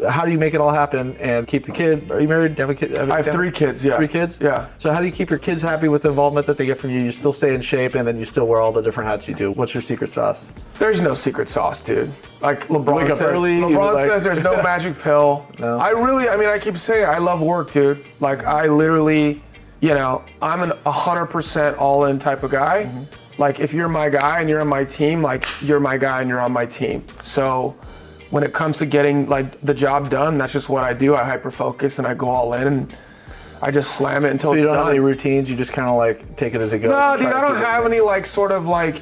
How do you make it all happen and keep the kid? Are you married? Do you have a kid? I have 3 kids, yeah. 3 kids? Yeah. So how do you keep your kids happy with the involvement that they get from you? You still stay in shape and then you still wear all the different hats you do. What's your secret sauce? There's no secret sauce, dude. Like LeBron says, early, says there's no magic pill. No. I keep saying I love work, dude. Like I literally, I'm an 100% all-in type of guy. Mm-hmm. Like if you're my guy and you're on my team, like you're my guy and you're on my team. So when it comes to getting like the job done, that's just what I do. I hyper focus and I go all in and I just slam it until it's done. So you don't have any routines? You just kind of like take it as it goes? No, dude, I don't have any like sort of like,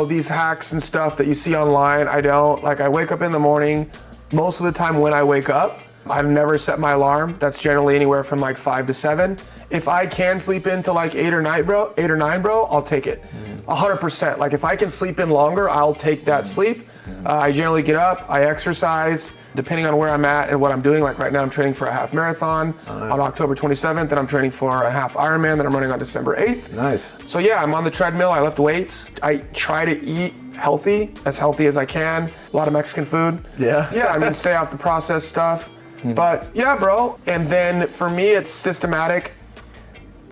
these hacks and stuff that you see online. I don't. Like I wake up in the morning. Most of the time when I wake up, I've never set my alarm. That's generally anywhere from like 5 to 7. If I can sleep into like 8 or 9, bro, I'll take it. 100%. Like if I can sleep in longer, I'll take that sleep. I generally get up, I exercise, depending on where I'm at and what I'm doing. Like right now I'm training for a half marathon on October 27th, and I'm training for a half Ironman that I'm running on December 8th. Nice. So yeah, I'm on the treadmill, I lift weights. I try to eat healthy as I can. A lot of Mexican food. Yeah. Yeah, stay off the processed stuff. But yeah, bro. And then for me, it's systematic.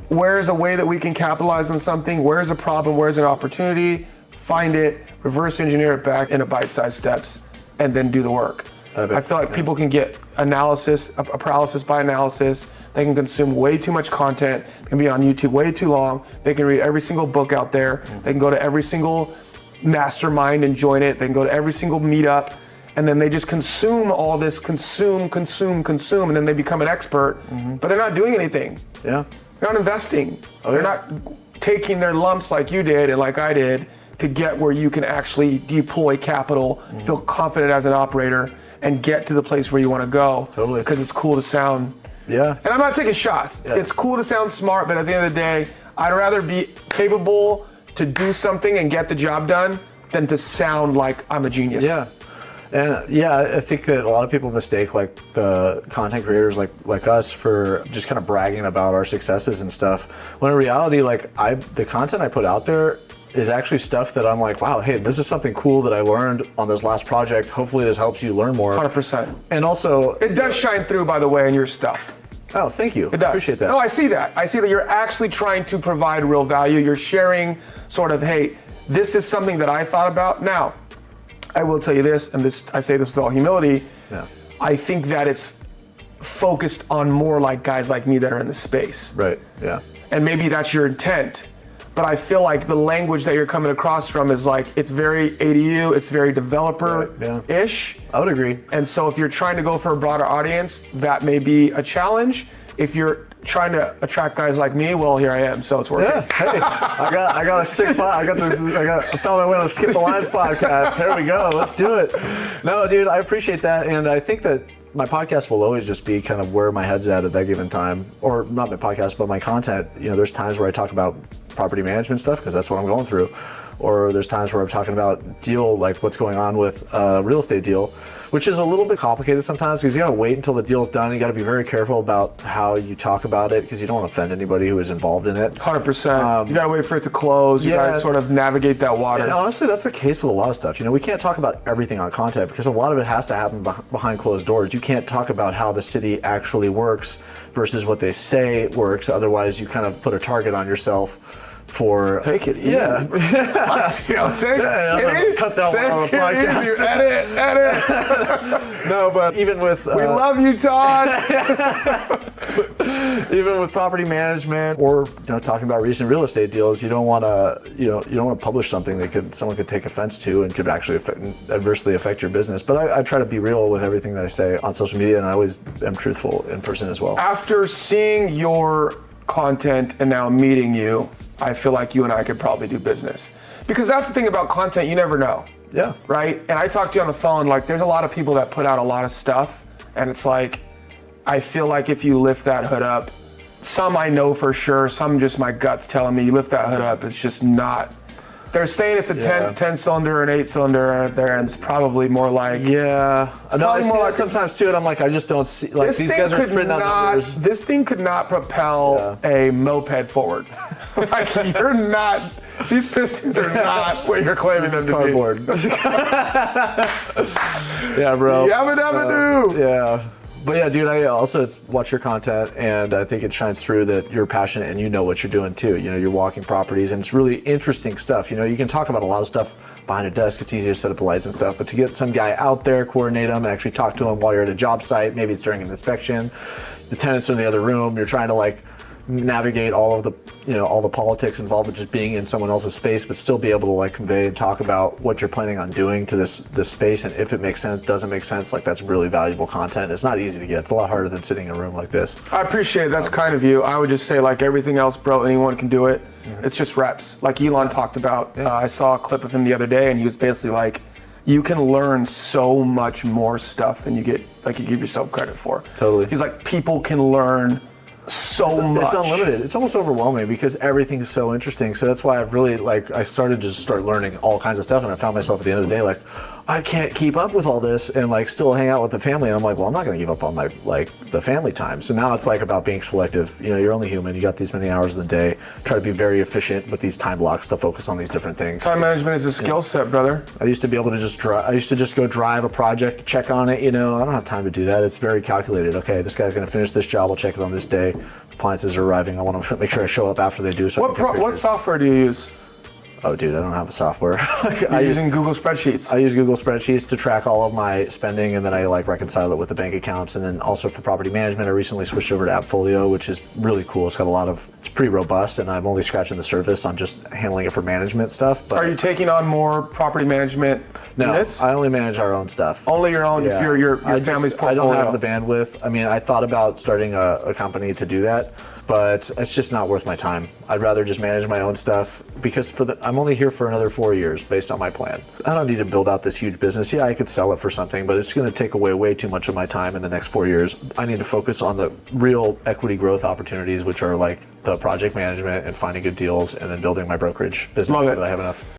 Where's a way that we can capitalize on something? Where's a problem? Where's an opportunity? Find it, reverse engineer it back into bite-sized steps, and then do the work. I feel like people can get analysis, a paralysis by analysis. They can consume way too much content. They can be on YouTube way too long. They can read every single book out there. They can go to every single mastermind and join it. They can go to every single meetup, and then they just consume all this, consume, and then they become an expert, but they're not doing anything. Yeah. They're not investing. They're not taking their lumps like you did and like I did to get where you can actually deploy capital, feel confident as an operator, and get to the place where you want to go. Totally. Because it's cool to sound. Yeah. And I'm not taking shots. Yeah. It's cool to sound smart, but at the end of the day, I'd rather be capable to do something and get the job done than to sound like I'm a genius. Yeah. And yeah, I think that a lot of people mistake like the content creators like us for just kind of bragging about our successes and stuff. When in reality, like the content I put out there is actually stuff that I'm like, wow, hey, this is something cool that I learned on this last project. Hopefully this helps you learn more. 100%. And also, it does shine through, by the way, in your stuff. Oh, thank you. It does. Appreciate that. No, I see that. I see that you're actually trying to provide real value. You're sharing sort of, hey, this is something that I thought about. Now, I will tell you this, and I say this with all humility. Yeah. I think that it's focused on more like guys like me that are in the space. Right, yeah. And maybe that's your intent. But I feel like the language that you're coming across from is like, it's very ADU, it's very developer-ish. Yeah. I would agree. And so if you're trying to go for a broader audience, that may be a challenge. If you're trying to attract guys like me, well, here I am, so it's working. Yeah, hey, I got a sick pod. I found my way on the Skip the Lines podcast. There we go, let's do it. No, dude, I appreciate that, and I think that my podcast will always just be kind of where my head's at that given time, or not my podcast, but my content. There's times where I talk about property management stuff because that's what I'm going through, or there's times where I'm talking about deal, like what's going on with a real estate deal, which is a little bit complicated sometimes because you gotta wait until the deal's done. You gotta be very careful about how you talk about it because you don't want to offend anybody who is involved in it. 100%. You gotta wait for it to close. You gotta sort of navigate that water. And honestly, that's the case with a lot of stuff. We can't talk about everything on content because a lot of it has to happen behind closed doors. You can't talk about how the city actually works versus what they say works. Otherwise, you kind of put a target on yourself for take it easy. Yeah. Cut that one on the podcast. Edit. No, but even with we love you, Todd. Even with property management or talking about recent real estate deals, you don't want to publish something that someone could take offense to and could actually adversely affect your business. But I try to be real with everything that I say on social media, and I always am truthful in person as well. After seeing your content and now meeting you, I feel like you and I could probably do business. Because that's the thing about content, you never know. Yeah. Right? And I talked to you on the phone, like there's a lot of people that put out a lot of stuff, and it's like, I feel like if you lift that hood up, some I know for sure, some just my gut's telling me, you lift that hood up, it's just not. They're saying it's a 10 cylinder and 8 cylinder there, and it's probably more like. Yeah. No, I see that sometimes too, and I'm like, I just don't see, like these guys are sprinting out numbers. This thing could not propel a moped forward. Like you're not These Pistons are not what you're claiming them This is to cardboard. Yeah, bro. be. Yabba dabba doo. Yeah. But yeah, dude, I also watch your content, and I think it shines through that you're passionate and you know what you're doing too. You know, you're walking properties, and it's really interesting stuff. You know, you can talk about a lot of stuff behind a desk. It's easier to set up the lights and stuff, but to get some guy out there, coordinate them, and actually talk to him while you're at a job site, maybe it's during an inspection, the tenants are in the other room, you're trying to like navigate all of the, you know, all the politics involved with just being in someone else's space, but still be able to like convey and talk about what you're planning on doing to this space, and if it makes sense, doesn't make sense, like that's really valuable content. It's not easy to get. It's a lot harder than sitting in a room like this. I appreciate it. That's kind of you. I would just say, like everything else, bro, anyone can do it. It's just reps. Like Elon talked about. I saw a clip of him the other day, and he was basically like, you can learn so much more stuff than you give yourself credit for. Totally. He's like, people can learn so much. It's unlimited. It's almost overwhelming because everything's so interesting. So that's why I've really I started to start learning all kinds of stuff, and I found myself at the end of the day like, I can't keep up with all this and like still hang out with the family. And I'm like, well, I'm not going to give up on my the family time. So now it's like about being selective. You know, you're only human. You got these many hours in the day. Try to be very efficient with these time blocks to focus on these different things. Time management is a skill set, brother. I used to be able to just drive. I used to just go drive a project, check on it. You know, I don't have time to do that. It's very calculated. Okay, this guy's going to finish this job. I'll check it on this day. Appliances are arriving. I want to make sure I show up after they do. So What software do you use? Oh, dude, I don't have a software. You're using Google Spreadsheets. I use Google Spreadsheets to track all of my spending, and then I like reconcile it with the bank accounts. And then also for property management, I recently switched over to AppFolio, which is really cool. It's got it's pretty robust, and I'm only scratching the surface on just handling it for management stuff. But Are you taking on more property management units? I only manage our own stuff. Only your own, Yeah. your I family's I portfolio. don't have the bandwidth. I mean, I thought about starting a company to do that, but it's just not worth my time. I'd rather just manage my own stuff because I'm only here for another 4 years based on my plan. I don't need to build out this huge business. Yeah, I could sell it for something, but it's going to take away way too much of my time in the next 4 years. I need to focus on the real equity growth opportunities, which are like the project management and finding good deals, and then building my brokerage business Love so it. that I have enough